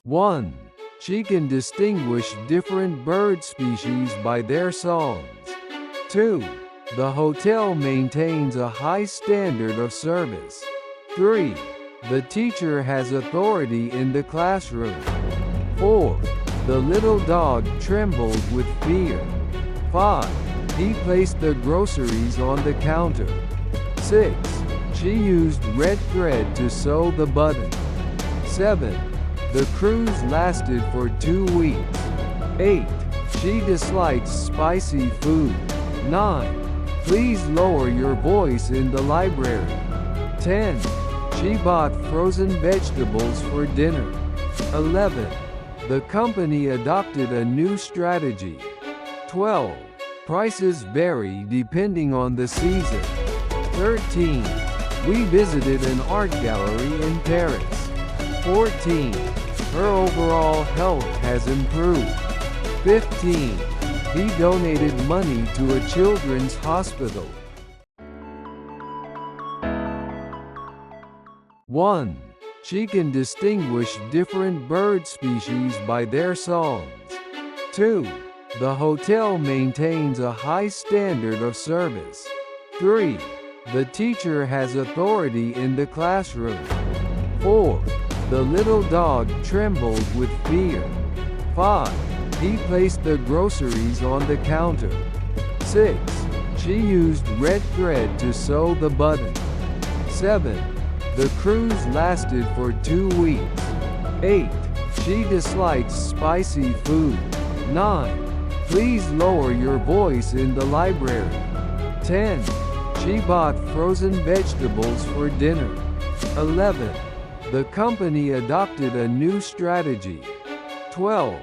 1. She can distinguish different bird species by their songs. 2. The hotel maintains a high standard of service. 3. The teacher has authority in the classroom. 4. The little dog trembled with fear. 5. He placed the groceries on the counter. 6. She used red thread to sew the button. 7. The cruise lasted for 2 weeks. 8. She dislikes spicy food. 9. Please lower your voice in the library. 10. She bought frozen vegetables for dinner. 11. The company adopted a new strategy. 12. Prices vary depending on the season. 13. We visited an art gallery in Paris. 14. Her overall health has improved. 15. He donated money to a children's hospital. 1. She can distinguish different bird species by their songs. 2. The hotel maintains a high standard of service. 3. The teacher has authority in the classroom. 4. The little dog trembled with fear. 5. He placed the groceries on the counter. 6. She used red thread to sew the button. 7. The cruise lasted for 2 weeks. 8. She dislikes spicy food. 9. Please lower your voice in the library. 10. She bought frozen vegetables for dinner. 11. The company adopted a new strategy. 12.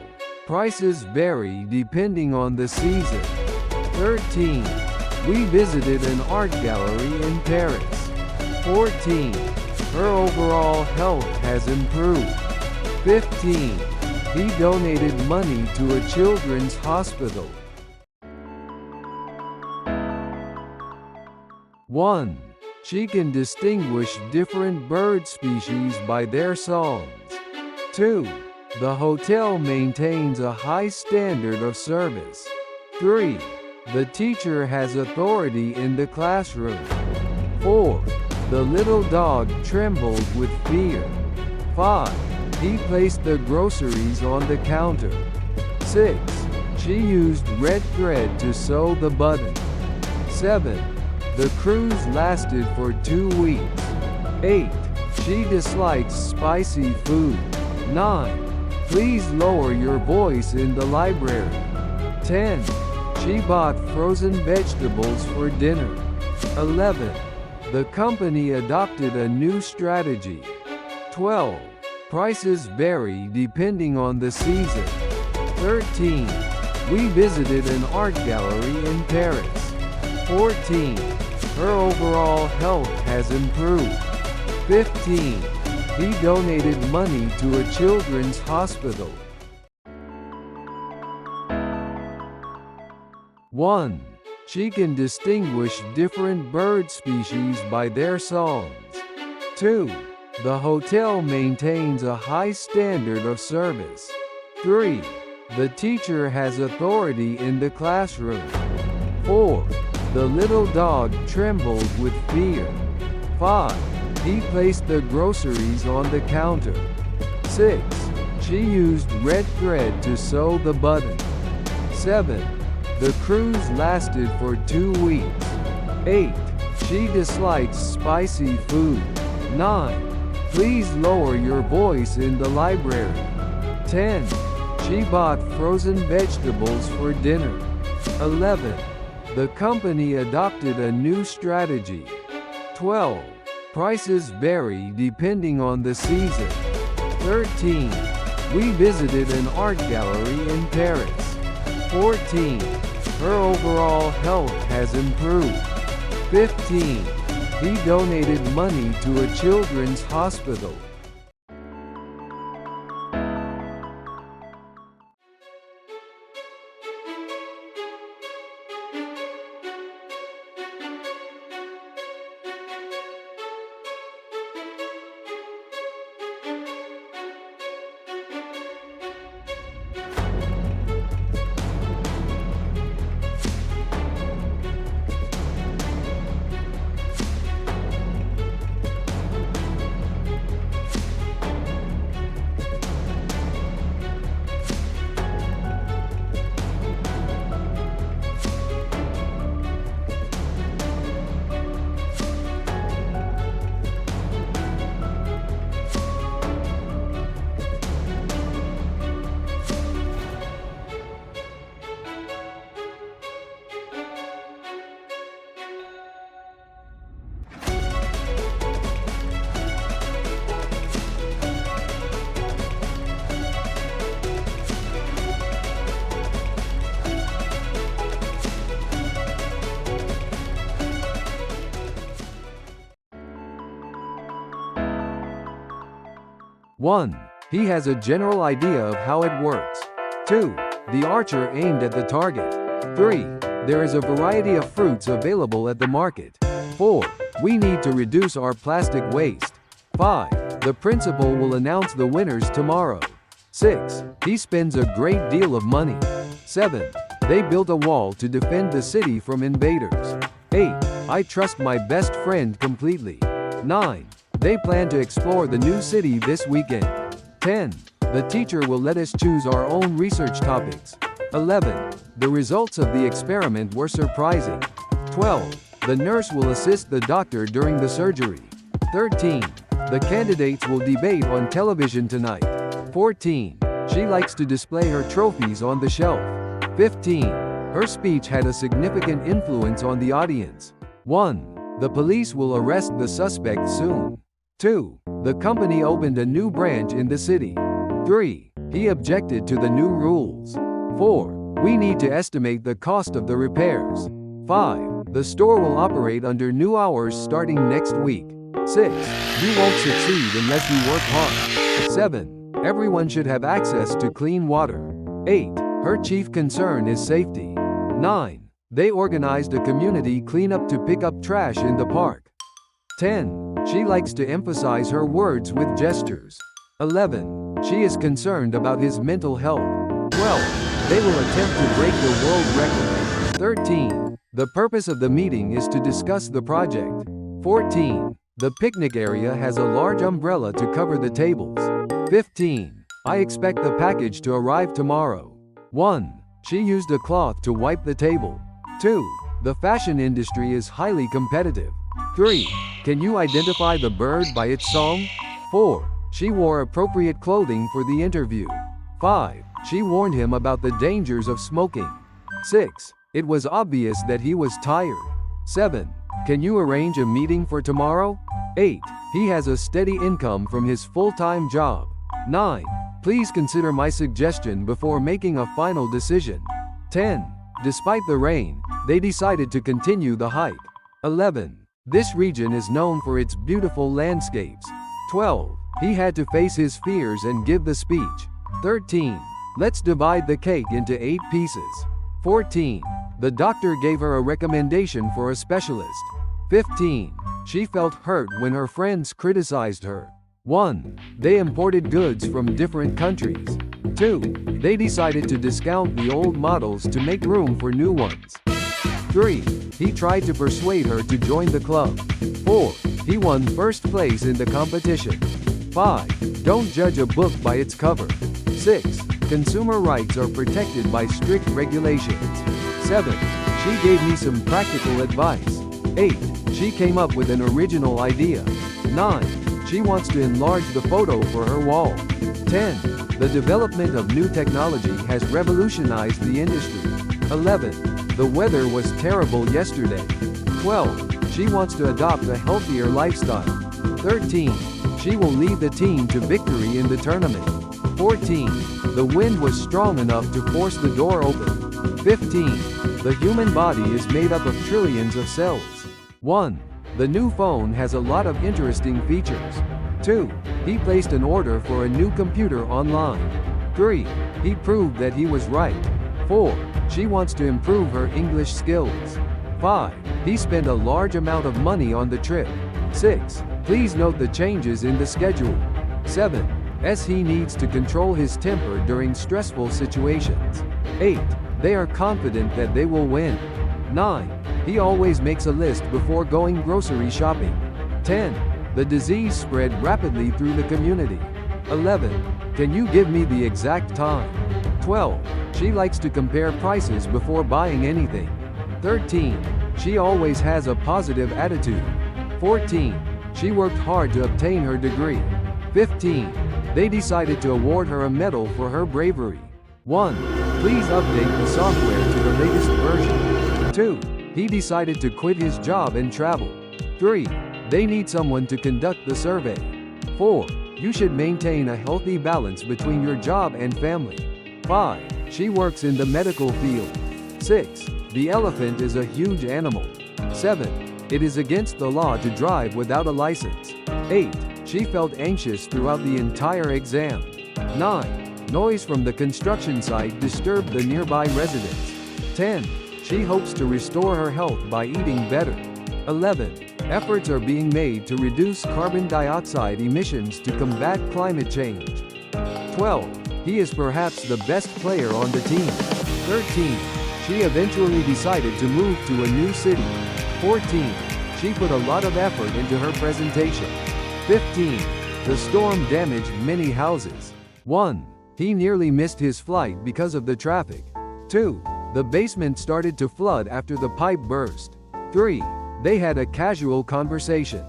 Prices vary depending on the season. 13. We visited an art gallery in Paris. 14. Her overall health has improved. 15. He donated money to a children's hospital. 1. She can distinguish different bird species by their songs. 2. The hotel maintains a high standard of service. 3. The teacher has authority in the classroom. 4. The little dog trembled with fear. 5. He placed the groceries on the counter. 6. She used red thread to sew the button. 7. The cruise lasted for 2 weeks. 8. She dislikes spicy food. 9. Please lower your voice in the library. 10. She bought frozen vegetables for dinner. 11. The company adopted a new strategy. 12. Prices vary depending on the season. 13. We visited an art gallery in Paris. 14. Her overall health has improved. 15. He donated money to a children's hospital. 1. She can distinguish different bird species by their songs. 2. The hotel maintains a high standard of service. 3. The teacher has authority in the classroom. 4. The little dog trembled with fear. 5. He placed the groceries on the counter. 6. She used red thread to sew the button. 7. The cruise lasted for 2 weeks. 8. She dislikes spicy food. 9. Please lower your voice in the library. 10. She bought frozen vegetables for dinner. 11. The company adopted a new strategy. 12. Prices vary depending on the season. 13. We visited an art gallery in Paris. 14. Her overall health has improved. 15. He donated money to a children's hospital. 1. He has a general idea of how it works. 2. The archer aimed at the target. 3. There is a variety of fruits available at the market. 4. We need to reduce our plastic waste. 5. The principal will announce the winners tomorrow. 6. He spends a great deal of money. 7. They built a wall to defend the city from invaders. 8. I trust my best friend completely. 9. They plan to explore the new city this weekend. 10. The teacher will let us choose our own research topics. 11. The results of the experiment were surprising. 12. The nurse will assist the doctor during the surgery. 13. The candidates will debate on television tonight. 14. She likes to display her trophies on the shelf. 15. Her speech had a significant influence on the audience. 1. The police will arrest the suspect soon. 2. The company opened a new branch in the city. 3. He objected to the new rules. 4. We need to estimate the cost of the repairs. 5. The store will operate under new hours starting next week. 6. You won't succeed unless you work hard. 7. Everyone should have access to clean water. 8. Her chief concern is safety. 9. They organized a community cleanup to pick up trash in the park. 10. She likes to emphasize her words with gestures. 11. She is concerned about his mental health. 12. They will attempt to break the world record. 13. The purpose of the meeting is to discuss the project. 14. The picnic area has a large umbrella to cover the tables. 15. I expect the package to arrive tomorrow. 1. She used a cloth to wipe the table. 2. The fashion industry is highly competitive. 3. Can you identify the bird by its song? 4. She wore appropriate clothing for the interview. 5. She warned him about the dangers of smoking. 6. It was obvious that he was tired. 7. Can you arrange a meeting for tomorrow? 8. He has a steady income from his full-time job. 9. Please consider my suggestion before making a final decision. 10. Despite the rain, they decided to continue the hike. 11. This region is known for its beautiful landscapes. 12. He had to face his fears and give the speech. 13. Let's divide the cake into 8 pieces. 14. The doctor gave her a recommendation for a specialist. 15. She felt hurt when her friends criticized her. 1. They imported goods from different countries. 2. They decided to discount the old models to make room for new ones. 3. He tried to persuade her to join the club. 4. He won first place in the competition. 5. Don't judge a book by its cover. 6. Consumer rights are protected by strict regulations. 7. She gave me some practical advice. 8. She came up with an original idea. 9. She wants to enlarge the photo for her wall. 10. The development of new technology has revolutionized the industry. 11. The weather was terrible yesterday. 12. She wants to adopt a healthier lifestyle. 13. She will lead the team to victory in the tournament. 14. The wind was strong enough to force the door open. 15. The human body is made up of trillions of cells. 1. The new phone has a lot of interesting features. 2. He placed an order for a new computer online. 3. He proved that he was right. 4. She wants to improve her English skills. 5. He spent a large amount of money on the trip. 6. Please note the changes in the schedule. 7. He needs to control his temper during stressful situations. 8. They are confident that they will win. 9. He always makes a list before going grocery shopping. 10. The disease spread rapidly through the community. 11. Can you give me the exact time? 12. She likes to compare prices before buying anything. 13. She always has a positive attitude. 14. She worked hard to obtain her degree. 15. They decided to award her a medal for her bravery. 1. Please update the software to the latest version. 2. He decided to quit his job and travel. 3. They need someone to conduct the survey. 4. You should maintain a healthy balance between your job and family. 5. She works in the medical field. 6. The elephant is a huge animal. 7. It is against the law to drive without a license. 8. She felt anxious throughout the entire exam. 9. Noise from the construction site disturbed the nearby residents. 10. She hopes to restore her health by eating better. 11. Efforts are being made to reduce carbon dioxide emissions to combat climate change. 12. He is perhaps the best player on the team. 13. She eventually decided to move to a new city. 14. She put a lot of effort into her presentation. 15. The storm damaged many houses. 1. He nearly missed his flight because of the traffic. 2. The basement started to flood after the pipe burst. 3. They had a casual conversation.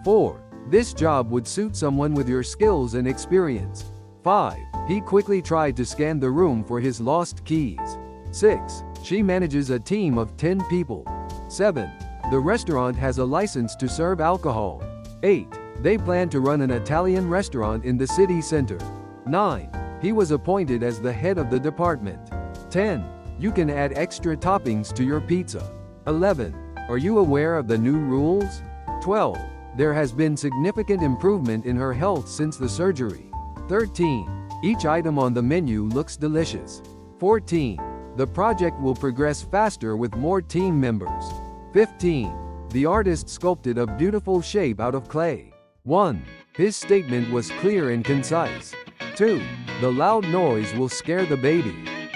4. This job would suit someone with your skills and experience. 5. He quickly tried to scan the room for his lost keys. 6. She manages a team of 10 people. 7. The restaurant has a license to serve alcohol. 8. They plan to run an Italian restaurant in the city center. 9. He was appointed as the head of the department. 10. You can add extra toppings to your pizza. 11. Are you aware of the new rules? 12. There has been significant improvement in her health since the surgery. 13. Each item on the menu looks delicious. 14. The project will progress faster with more team members. 15. The artist sculpted a beautiful shape out of clay. 1. His statement was clear and concise. 2. The loud noise will scare the baby.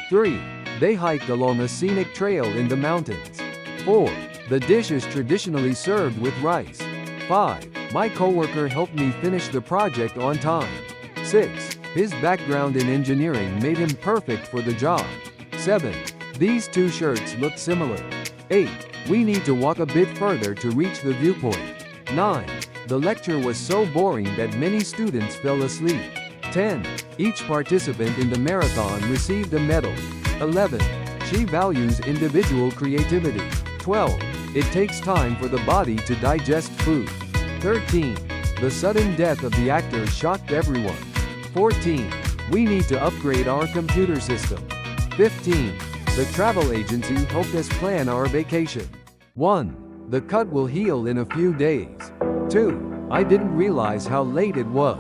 3. They hiked along a scenic trail in the mountains. 4. The dish is traditionally served with rice. 5. My coworker helped me finish the project on time. 6. His background in engineering made him perfect for the job. 7. These two shirts look similar. 8. We need to walk a bit further to reach the viewpoint. 9. The lecture was so boring that many students fell asleep. 10. Each participant in the marathon received a medal. 11. She values individual creativity. 12. It takes time for the body to digest food. 13. The sudden death of the actor shocked everyone. 14. We need to upgrade our computer system. 15. The travel agency helped us plan our vacation. 1. The cut will heal in a few days. 2. I didn't realize how late it was.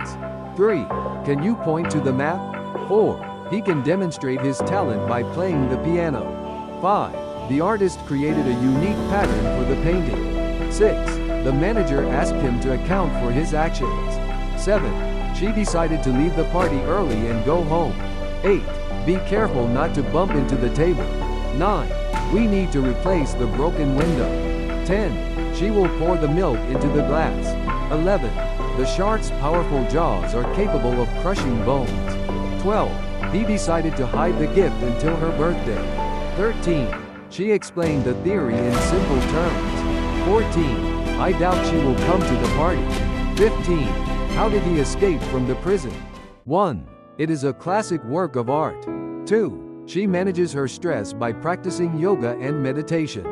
3. Can you point to the map? 4. He can demonstrate his talent by playing the piano. 5. The artist created a unique pattern for the painting. 6. The manager asked him to account for his actions. 7. She decided to leave the party early and go home. 8. Be careful not to bump into the table. 9. We need to replace the broken window. 10. She will pour the milk into the glass. 11. The shark's powerful jaws are capable of crushing bones. 12. He decided to hide the gift until her birthday. 13. She explained the theory in simple terms. 14. I doubt she will come to the party. 15. How did he escape from the prison? 1. It is a classic work of art. 2. She manages her stress by practicing yoga and meditation.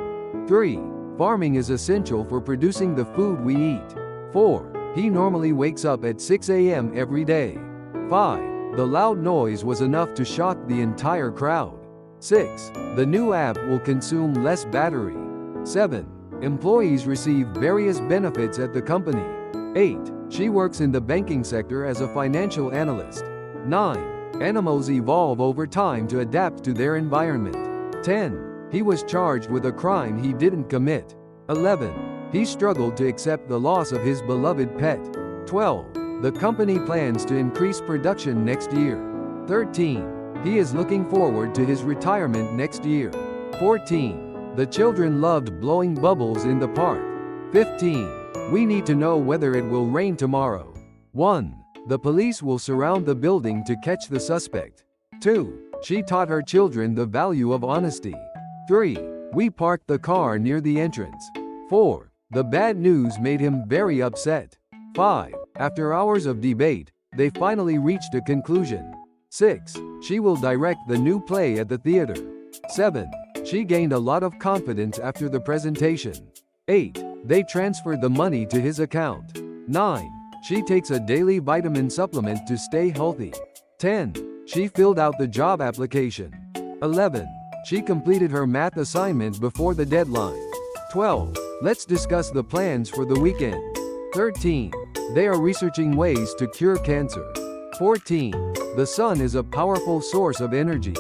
3. Farming is essential for producing the food we eat. 4. He normally wakes up at 6 a.m. every day. 5. The loud noise was enough to shock the entire crowd. 6. The new app will consume less battery. 7. Employees receive various benefits at the company. 8. She works in the banking sector as a financial analyst. 9. Animals evolve over time to adapt to their environment. 10. He was charged with a crime he didn't commit. 11. He struggled to accept the loss of his beloved pet. 12. The company plans to increase production next year. 13. He is looking forward to his retirement next year. 14. The children loved blowing bubbles in the park. 15. We need to know whether it will rain tomorrow. 1. The police will surround the building to catch the suspect. 2. She taught her children the value of honesty. 3. We parked the car near the entrance. 4. The bad news made him very upset. 5. After hours of debate, they finally reached a conclusion. 6. She will direct the new play at the theater. 7. She gained a lot of confidence after the presentation. 8. They transferred the money to his account. 9. She takes a daily vitamin supplement to stay healthy. 10. She filled out the job application. 11. She completed her math assignment before the deadline. 12. Let's discuss the plans for the weekend. 13. They are researching ways to cure cancer. 14. The sun is a powerful source of energy.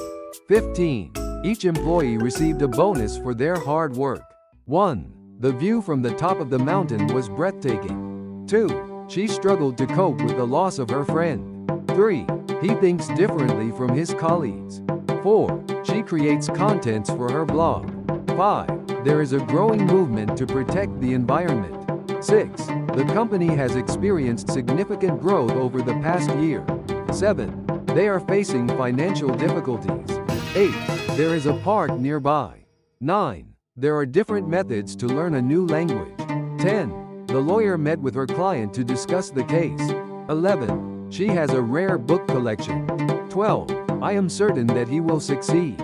15. Each employee received a bonus for their hard work. 1. The view from the top of the mountain was breathtaking. 2. She struggled to cope with the loss of her friend. 3. He thinks differently from his colleagues. 4. She creates contents for her blog. 5. There is a growing movement to protect the environment. 6. The company has experienced significant growth over the past year. 7. They are facing financial difficulties. 8. There is a park nearby. 9. There are different methods to learn a new language. 10. The lawyer met with her client to discuss the case. 11. She has a rare book collection. 12. I am certain that he will succeed.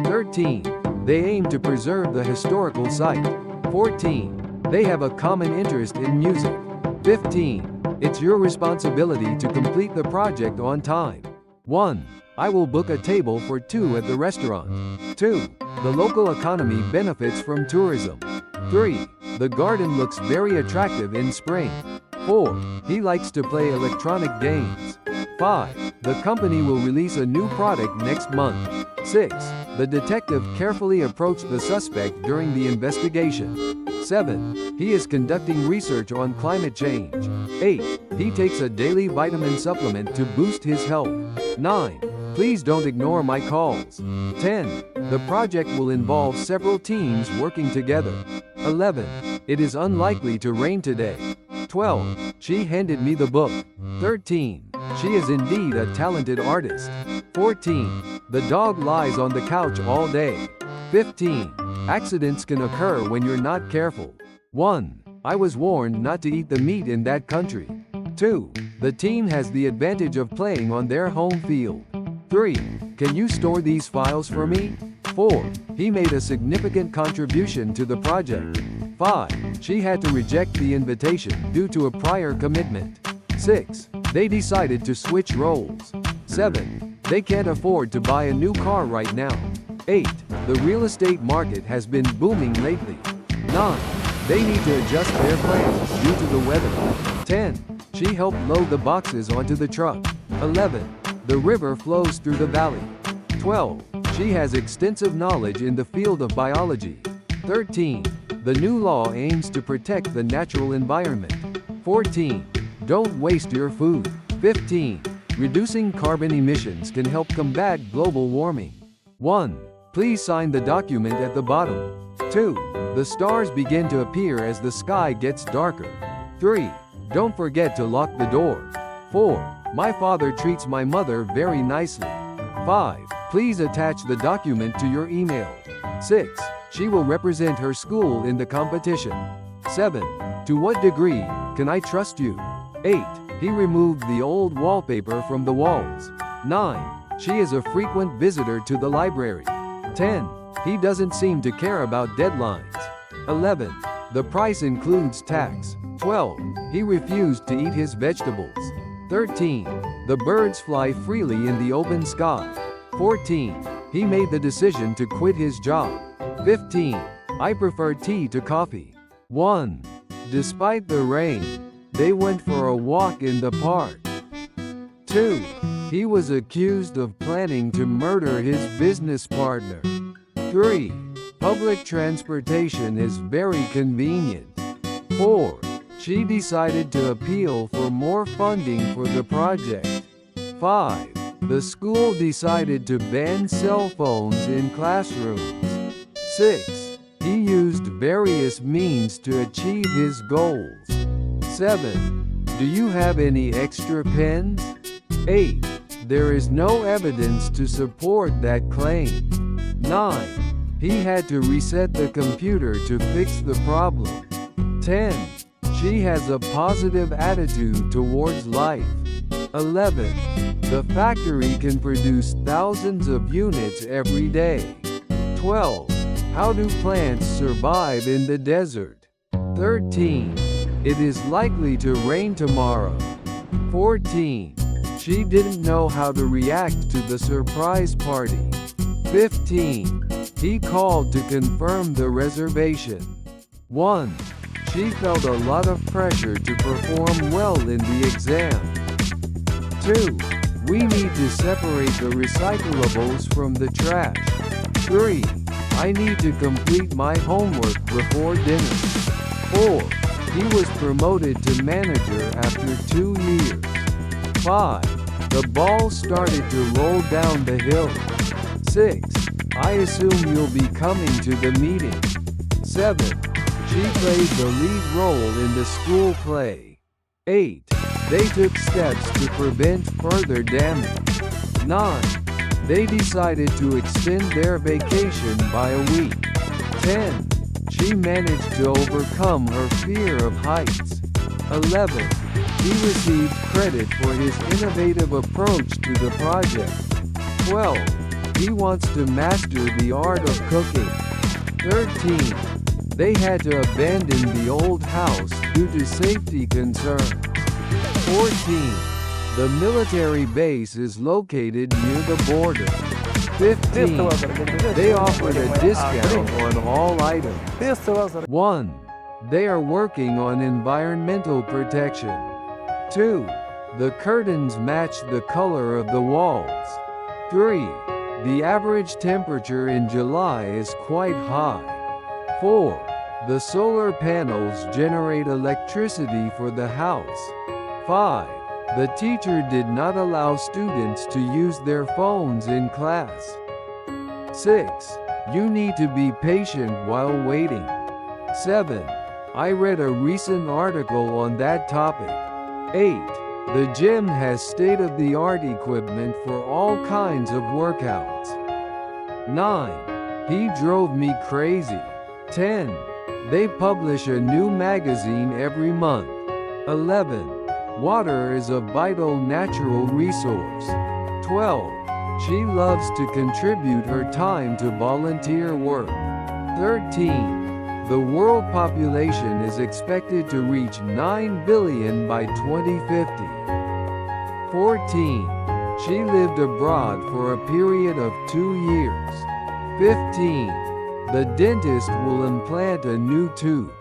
13. They aim to preserve the historical site. 14. They have a common interest in music. 15. It's your responsibility to complete the project on time. 1. I will book a table for 2 at the restaurant. 2. The local economy benefits from tourism. 3. The garden looks very attractive in spring. 4. He likes to play electronic games. 5. The company will release a new product next month. 6. The detective carefully approached the suspect during the investigation. 7. He is conducting research on climate change. 8. He takes a daily vitamin supplement to boost his health. 9. Please don't ignore my calls. 10. The project will involve several teams working together. 11. It is unlikely to rain today. 12. She handed me the book. 13. She is indeed a talented artist. 14. The dog lies on the couch all day. 15. Accidents can occur when you're not careful. 1. I was warned not to eat the meat in that country. 2. The team has the advantage of playing on their home field. 3. Can you store these files for me? 4. He made a significant contribution to the project. 5. She had to reject the invitation due to a prior commitment. 6. They decided to switch roles. 7. They can't afford to buy a new car right now. 8. The real estate market has been booming lately. 9. They need to adjust their plans due to the weather. 10. She helped load the boxes onto the truck. 11. The river flows through the valley. 12. She has extensive knowledge in the field of biology. 13. The new law aims to protect the natural environment. 14. Don't waste your food. 15. Reducing carbon emissions can help combat global warming. 1. Please sign the document at the bottom. 2. The stars begin to appear as the sky gets darker. 3. Don't forget to lock the door. 4. My father treats my mother very nicely. 5. Please attach the document to your email. 6. She will represent her school in the competition. 7. To what degree can I trust you? 8. He removed the old wallpaper from the walls. 9. She is a frequent visitor to the library. 10. He doesn't seem to care about deadlines. 11. The price includes tax. 12. He refused to eat his vegetables. 13. The birds fly freely in the open sky. 14. He made the decision to quit his job. 15. I prefer tea to coffee. 1. Despite the rain, they went for a walk in the park. 2. He was accused of planning to murder his business partner. 3. Public transportation is very convenient. 4. She decided to appeal for more funding for the project. 5. The school decided to ban cell phones in classrooms. 6. He used various means to achieve his goals. 7. Do you have any extra pens? 8. There is no evidence to support that claim. 9. He had to reset the computer to fix the problem. 10. She has a positive attitude towards life. 11. The factory can produce thousands of units every day. 12. How do plants survive in the desert? 13. It is likely to rain tomorrow. 14. She didn't know how to react to the surprise party. 15. He called to confirm the reservation. 1. She felt a lot of pressure to perform well in the exam. 2. We need to separate the recyclables from the trash. 3. I need to complete my homework before dinner. 4. He was promoted to manager after 2 years. 5. The ball started to roll down the hill. 6. I assume you'll be coming to the meeting. 7. She played the lead role in the school play. 8. They took steps to prevent further damage. 9. They decided to extend their vacation by a week. 10. She managed to overcome her fear of heights. 11. He received credit for his innovative approach to the project. 12. He wants to master the art of cooking. 13. They had to abandon the old house due to safety concerns. 14. The military base is located near the border. 15. They offered a discount on all items. 1. They are working on environmental protection. 2. The curtains match the color of the walls. 3. The average temperature in July is quite high. 4. The solar panels generate electricity for the house. 5. The teacher did not allow students to use their phones in class. 6. You need to be patient while waiting. 7. I read a recent article on that topic. 8. The gym has state-of-the-art equipment for all kinds of workouts. 9. He drove me crazy. 10. They publish a new magazine every month. 11. Water is a vital natural resource. 12. She loves to contribute her time to volunteer work. 13. The world population is expected to reach 9 billion by 2050. 14. She lived abroad for a period of 2 years. 15. The dentist will implant a new tooth.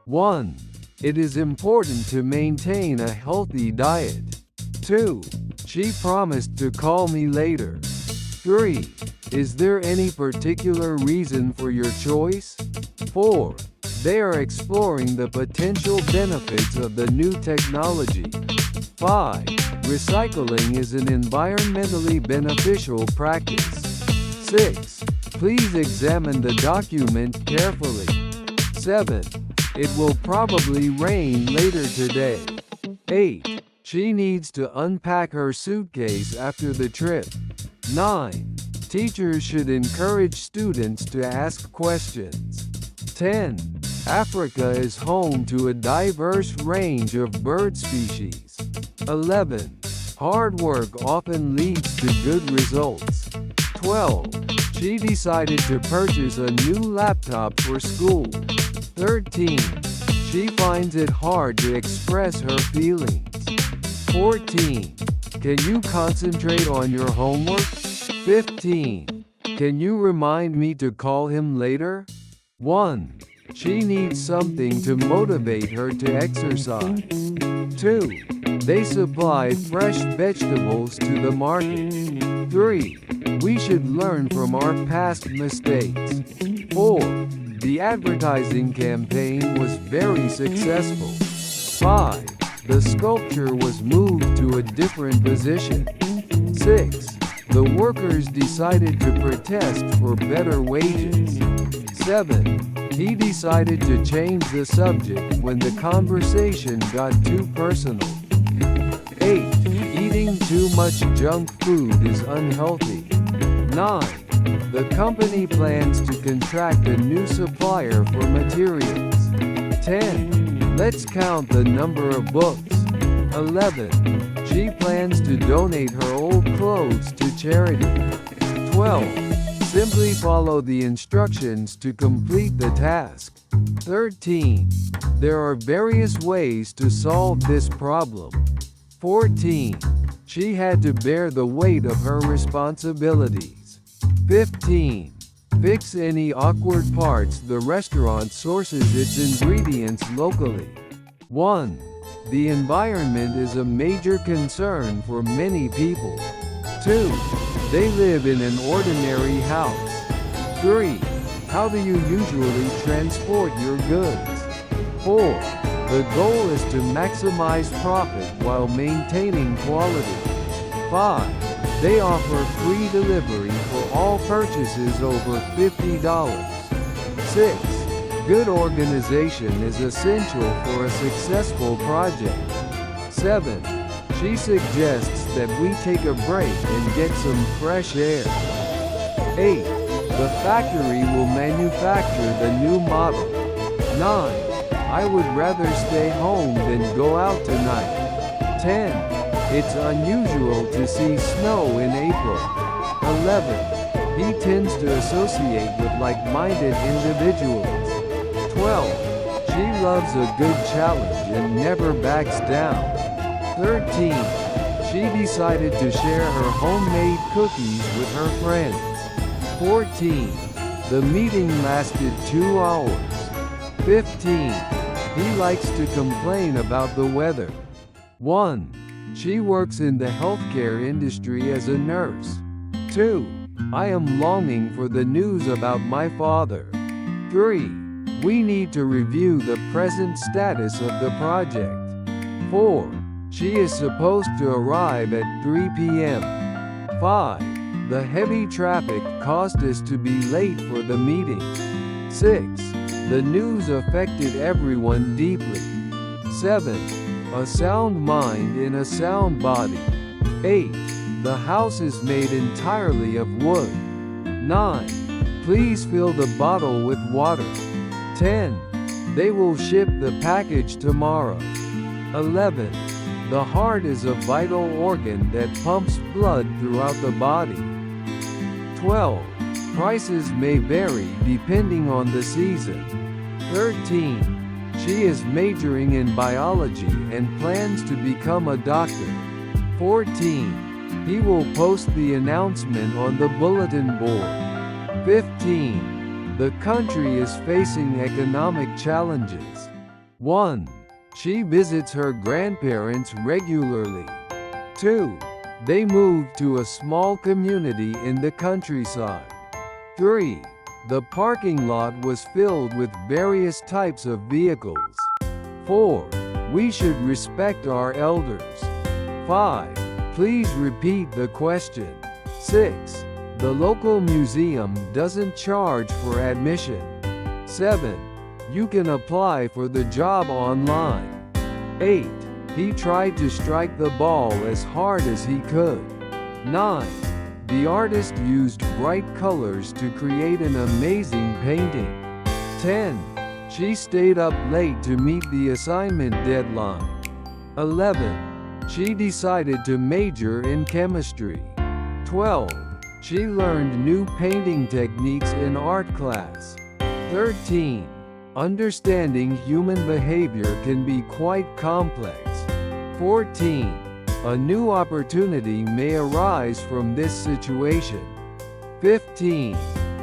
1. It is important to maintain a healthy diet. 2. She promised to call me later. 3. Is there any particular reason for your choice? 4. They are exploring the potential benefits of the new technology. 5. Recycling is an environmentally beneficial practice. 6. Please examine the document carefully. 7. It will probably rain later today. 8. She needs to unpack her suitcase after the trip. 9. Teachers should encourage students to ask questions. 10. Africa is home to a diverse range of bird species. 11. Hard work often leads to good results. 12. She decided to purchase a new laptop for school. 13. She finds it hard to express her feelings. 14. Can you concentrate on your homework? 15. Can you remind me to call him later? 1. She needs something to motivate her to exercise. 2. They supply fresh vegetables to the market. 3. We should learn from our past mistakes. 4. The advertising campaign was very successful. 5. The sculpture was moved to a different position. 6. The workers decided to protest for better wages. 7. He decided to change the subject when the conversation got too personal. 8. Eating too much junk food is unhealthy. 9. The company plans to contract a new supplier for materials. 10. Let's count the number of books. 11. She plans to donate her old clothes to charity. 12. Simply follow the instructions to complete the task. 13. There are various ways to solve this problem. 14. She had to bear the weight of her responsibilities. 15. Fix any awkward parts. The restaurant sources its ingredients locally. 1. The environment is a major concern for many people. 2. They live in an ordinary house. 3. How do you usually transport your goods? 4. The goal is to maximize profit while maintaining quality. 5. They offer free delivery for all purchases over $50. 6. Good organization is essential for a successful project. 7. She suggests that we take a break and get some fresh air. 8. The factory will manufacture the new model. 9. I would rather stay home than go out tonight. 10. It's unusual to see snow in April. 11. He tends to associate with like-minded individuals. 12. She loves a good challenge and never backs down. 13. She decided to share her homemade cookies with her friends. 14. The meeting lasted 2 hours. 15. He likes to complain about the weather. 1. She works in the healthcare industry as a nurse. 2. I am longing for the news about my father. 3. We need to review the present status of the project. 4. She is supposed to arrive at 3 p.m. 5. The heavy traffic caused us to be late for the meeting. 6. The news affected everyone deeply. 7. A sound mind in a sound body. 8. The house is made entirely of wood. 9. Please fill the bottle with water. 10. They will ship the package tomorrow. 11. The heart is a vital organ that pumps blood throughout the body. 12. Prices may vary depending on the season. 13. She is majoring in biology and plans to become a doctor. 14. He will post the announcement on the bulletin board. 15. The country is facing economic challenges. 1. She visits her grandparents regularly. 2. They moved to a small community in the countryside. 3. The parking lot was filled with various types of vehicles. 4. We should respect our elders. 5. Please repeat the question. 6. The local museum doesn't charge for admission. 7. You can apply for the job online. 8. He tried to strike the ball as hard as he could. 9. The artist used bright colors to create an amazing painting. 10. She stayed up late to meet the assignment deadline. 11. She decided to major in chemistry. 12. She learned new painting techniques in art class. 13. Understanding human behavior can be quite complex. 14. A new opportunity may arise from this situation. 15.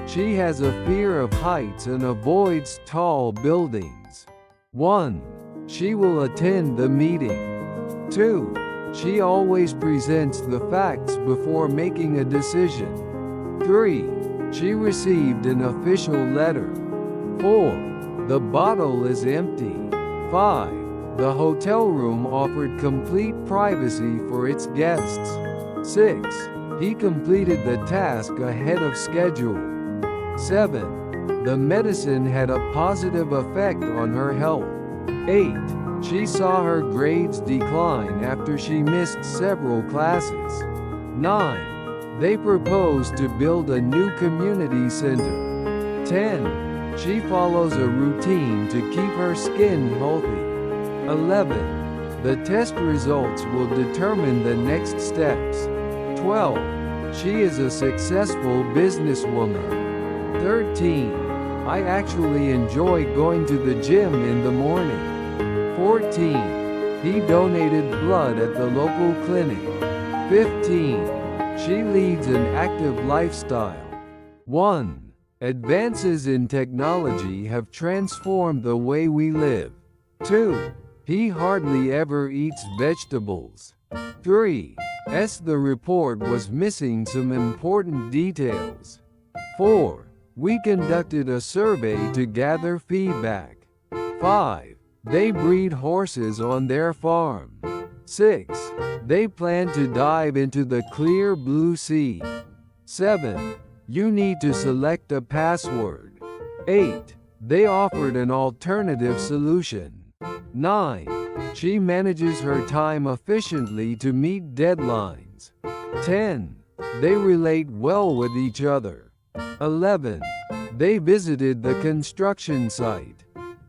She has a fear of heights and avoids tall buildings. 1. She will attend the meeting. 2. She always presents the facts before making a decision. 3. She received an official letter. 4. The bottle is empty. 5. The hotel room offered complete privacy for its guests. 6. He completed the task ahead of schedule. 7. The medicine had a positive effect on her health. 8. She saw her grades decline after she missed several classes. 9. They proposed to build a new community center. 10. She follows a routine to keep her skin healthy. 11. The test results will determine the next steps. 12. She is a successful businesswoman. 13. I actually enjoy going to the gym in the morning. 14. He donated blood at the local clinic. 15. She leads an active lifestyle. 1. Advances in technology have transformed the way we live. 2. He hardly ever eats vegetables. 3. The report was missing some important details. 4. We conducted a survey to gather feedback. 5. They breed horses on their farm. 6. They plan to dive into the clear blue sea. 7. You need to select a password. 8. They offered an alternative solution. 9. She manages her time efficiently to meet deadlines. 10. They relate well with each other. 11. They visited the construction site.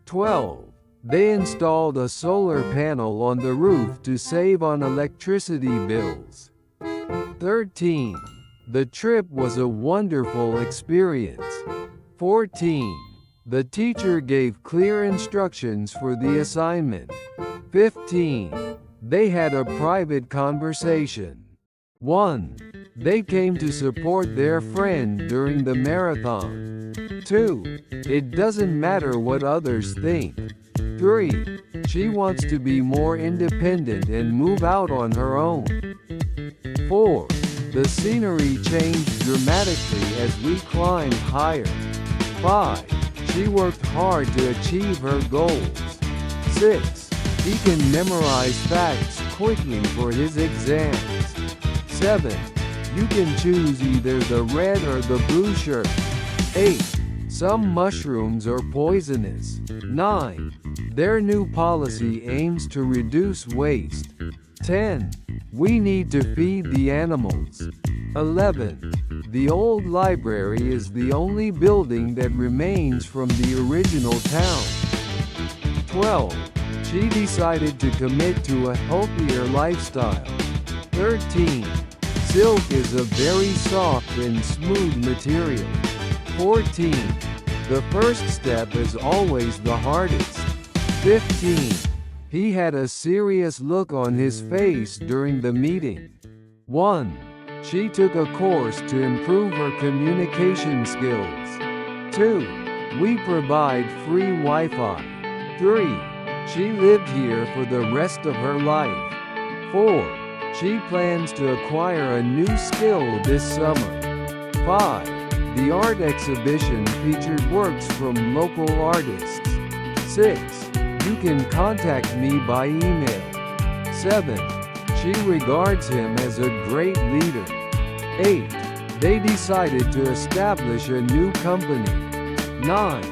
12. They installed a solar panel on the roof to save on electricity bills. 13. The trip was a wonderful experience. 14. The teacher gave clear instructions for the assignment. 15. They had a private conversation. 1. They came to support their friend during the marathon. 2. It doesn't matter what others think. 3. She wants to be more independent and move out on her own. 4. The scenery changed dramatically as we climbed higher. 5. She worked hard to achieve her goals. 6. He can memorize facts quickly for his exams. 7. You can choose either the red or the blue shirt. 8. Some mushrooms are poisonous. 9. Their new policy aims to reduce waste. 10. We need to feed the animals. 11. The old library is the only building that remains from the original town. 12. She decided to commit to a healthier lifestyle. 13. Silk is a very soft and smooth material. 14. The first step is always the hardest. 15. He had a serious look on his face during the meeting. 1. She took a course to improve her communication skills. 2. We provide free Wi-Fi. 3. She lived here for the rest of her life. 4. She plans to acquire a new skill this summer. 5. The art exhibition featured works from local artists. 6. You can contact me by email. 7. She regards him as a great leader. 8. They decided to establish a new company. 9.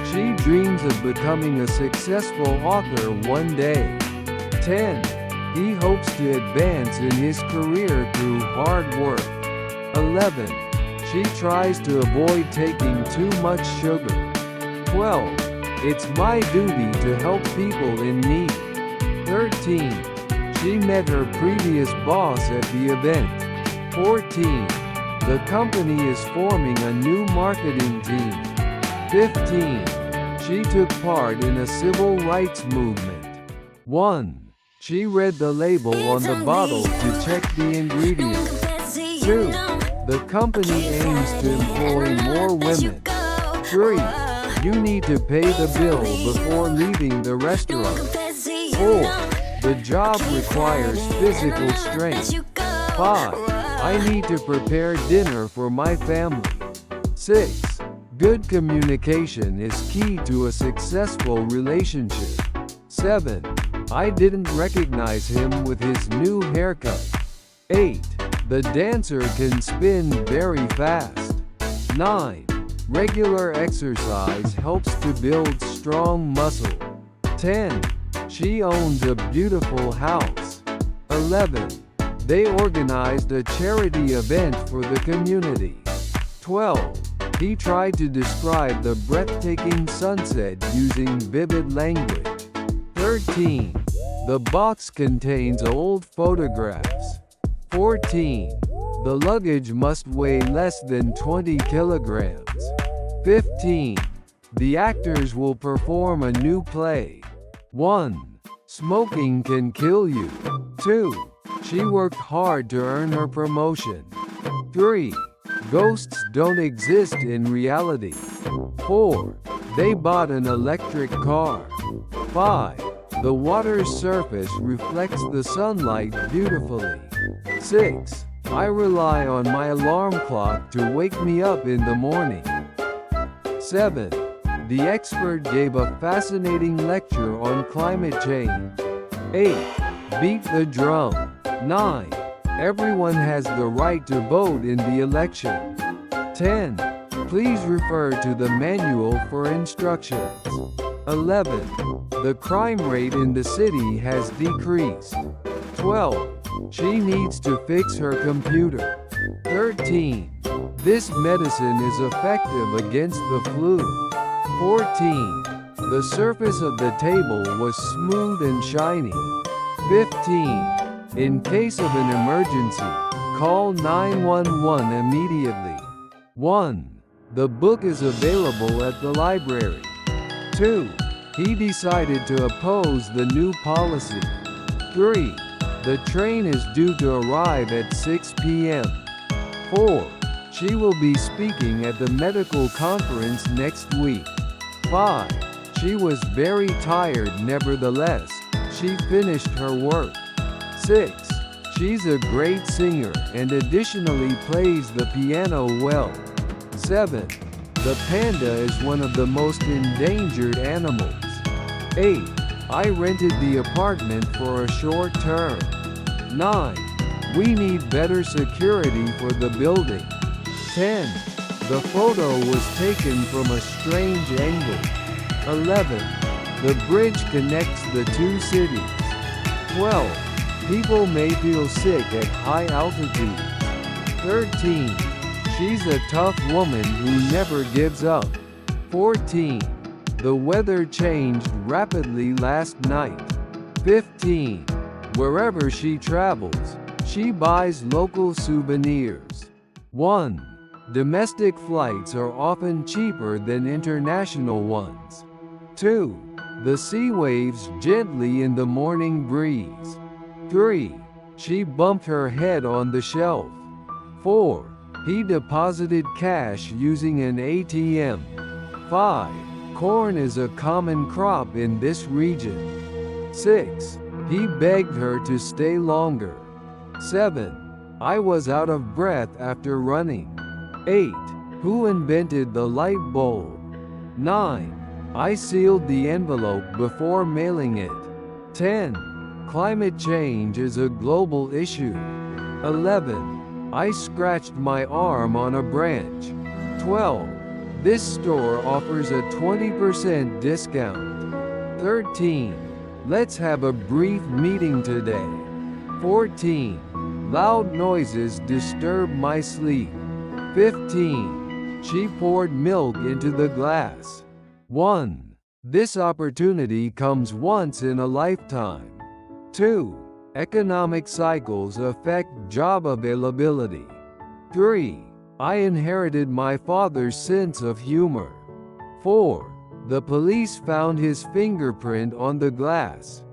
She dreams of becoming a successful author one day. 10. He hopes to advance in his career through hard work. 11. She tries to avoid taking too much sugar. 12. It's my duty to help people in need. 13. She met her previous boss at the event. 14. The company is forming a new marketing team. 15. She took part in a civil rights movement. 1. She read the label on the bottle to check the ingredients. 2. The company aims to employ more women. 3. You need to pay the bill before leaving the restaurant. 4. The job requires physical strength. 5. I need to prepare dinner for my family. 6. Good communication is key to a successful relationship. 7. I didn't recognize him with his new haircut. 8. The dancer can spin very fast. 9. Regular exercise helps to build strong muscle. 10. She owns a beautiful house. 11. They organized a charity event for the community. 12. He tried to describe the breathtaking sunset using vivid language. 13. The box contains old photographs. 14. The luggage must weigh less than 20 kilograms. 15. The actors will perform a new play. 1. Smoking can kill you. 2. She worked hard to earn her promotion. 3. Ghosts don't exist in reality. 4. They bought an electric car. 5. The water's surface reflects the sunlight beautifully. 6. I rely on my alarm clock to wake me up in the morning. 7. The expert gave a fascinating lecture on climate change. 8. Beat the drum. 9. Everyone has the right to vote in the election. 10. Please refer to the manual for instructions. 11. The crime rate in the city has decreased. 12. She needs to fix her computer. 13. This medicine is effective against the flu. 14. The surface of the table was smooth and shiny. 15. In case of an emergency, call 911 immediately. 1. The book is available at the library. 2. He decided to oppose the new policy. 3. The train is due to arrive at 6 p.m. 4. She will be speaking at the medical conference next week. 5. She was very tired nevertheless. She finished her work. 6. She's a great singer and additionally plays the piano well. 7. The panda is one of the most endangered animals. 8. I rented the apartment for a short term. 9. We need better security for the building. 10. The photo was taken from a strange angle. 11. The bridge connects the two cities. 12. People may feel sick at high altitudes. 13. She's a tough woman who never gives up. 14. The weather changed rapidly last night. 15. Wherever she travels, she buys local souvenirs. 1. Domestic flights are often cheaper than international ones. 2. The sea waves gently in the morning breeze. 3. She bumped her head on the shelf. 4. He deposited cash using an ATM. 5. Corn is a common crop in this region. 6. He begged her to stay longer. 7. I was out of breath after running. 8. Who invented the light bulb? 9. I sealed the envelope before mailing it. 10. Climate change is a global issue. 11. I scratched my arm on a branch. 12. This store offers a 20% discount. 13. Let's have a brief meeting today. 14. Loud noises disturb my sleep. 15. She poured milk into the glass. 1. This opportunity comes once in a lifetime. 2. Economic cycles affect job availability. 3. I inherited my father's sense of humor. 4. The police found his fingerprint on the glass.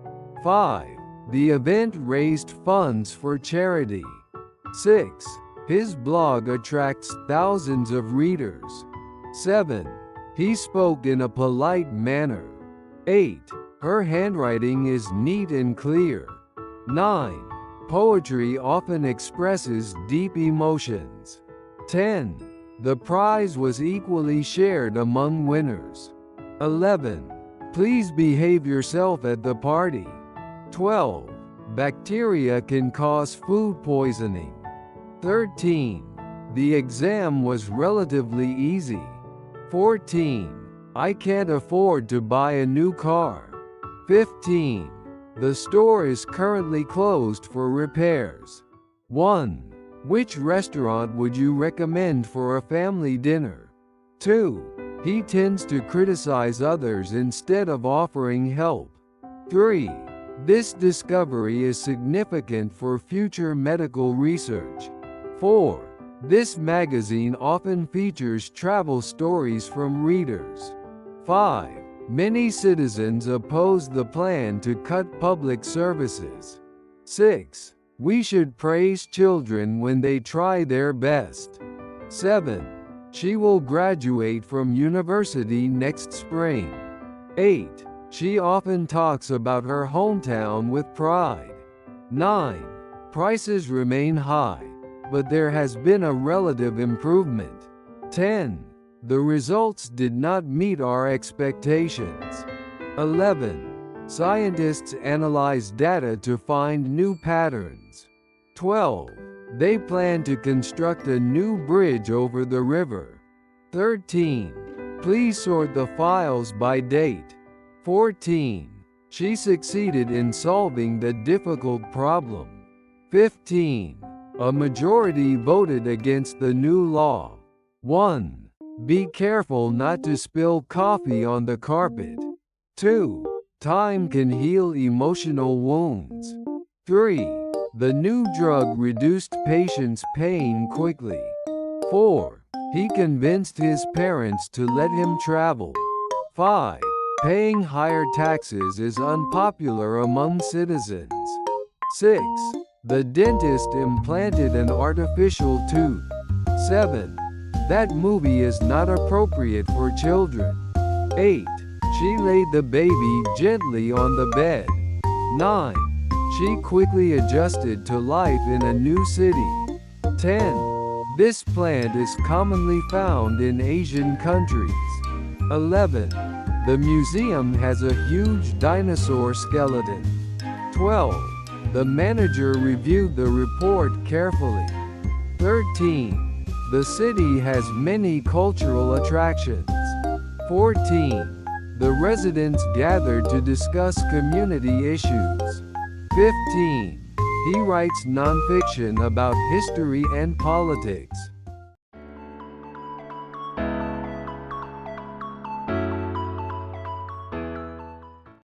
5. The event raised funds for charity. 6. His blog attracts thousands of readers. 7. He spoke in a polite manner. 8. Her handwriting is neat and clear. 9. Poetry often expresses deep emotions. 10. The prize was equally shared among winners. 11. Please behave yourself at the party. 12. Bacteria can cause food poisoning. 13. The exam was relatively easy. 14. I can't afford to buy a new car. 15. The store is currently closed for repairs. 1. Which restaurant would you recommend for a family dinner? 2. He tends to criticize others instead of offering help. 3. This discovery is significant for future medical research. 4. This magazine often features travel stories from readers. 5. Many citizens oppose the plan to cut public services. 6. We should praise children when they try their best. 7. She will graduate from university next spring. 8. She often talks about her hometown with pride. 9. Prices remain high, but there has been a relative improvement. 10. The results did not meet our expectations. 11. Scientists analyze data to find new patterns. 12. They plan to construct a new bridge over the river. 13. Please sort the files by date. 14. She succeeded in solving the difficult problem. 15. A majority voted against the new law. 1. Be careful not to spill coffee on the carpet. 2. Time can heal emotional wounds. 3. The new drug reduced patients' pain quickly. 4. He convinced his parents to let him travel. 5. Paying higher taxes is unpopular among citizens. 6. The dentist implanted an artificial tooth. 7. That movie is not appropriate for children. 8. She laid the baby gently on the bed. 9. She quickly adjusted to life in a new city. 10. This plant is commonly found in Asian countries. 11. The museum has a huge dinosaur skeleton. 12. The manager reviewed the report carefully. 13. The city has many cultural attractions. 14. The residents gathered to discuss community issues. 15. He writes nonfiction about history and politics.